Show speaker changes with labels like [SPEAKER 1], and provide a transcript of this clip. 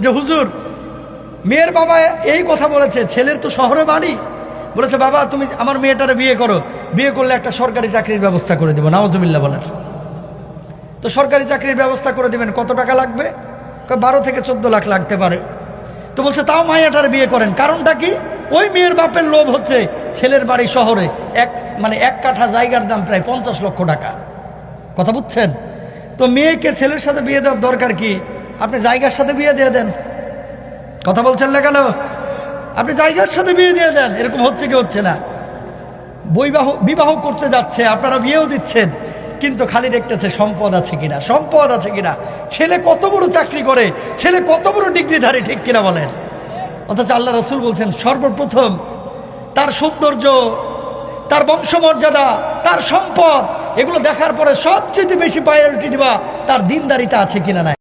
[SPEAKER 1] যে হুজুর মেয়ের বাবা এই কথা বলেছে, ছেলের তো শহরে বাড়ি, বলেছে বাবা তুমি আমার মেয়েটারে বিয়ে করো, বিয়ে করলে একটা সরকারি চাকরির ব্যবস্থা করে দেবো। নাউজুবিল্লাহ বলেন। তো সরকারি চাকরির ব্যবস্থা করে দেবেন, কত টাকা লাগবে? 12 থেকে 14 লাখ লাগতে পারে। তো বলছে তাও মাইয়াটার বিয়ে করেন। কারণটা কি? ওই মেয়ের বাপের লোভ হচ্ছে ছেলের বাড়ি শহরে, এক কাঠা জায়গার দাম প্রায় 50 লক্ষ টাকা। কথা বুঝছেন? তো মেয়েকে ছেলের সাথে বিয়ে দেওয়ার দরকার কি? আপনি জায়গার সাথে বিয়ে দিয়ে দেন। কথা বলছেন না কেন? আপনি জায়গার সাথে বিয়ে দিয়ে দেন। এরকম হচ্ছে কি হচ্ছে না? বিবাহ করতে যাচ্ছে, আপনারা বিয়েও দিচ্ছেন, কিন্তু খালি দেখতেছে সম্পদ আছে কিনা, সম্পদ আছে কিনা, ছেলে কত বড় চাকরি করে, ছেলে কত বড় ডিগ্রিধারী, ঠিক কিনা বলেন? অথচ আল্লাহ রাসূল বলছেন সর্বপ্রথম তার সৌন্দর্য, তার বংশমর্যাদা, তার সম্পদ, এগুলো দেখার পরে সবচেয়ে বেশি প্রায়োরিটি দিবা তার দিনদারিতা আছে কিনা নাই।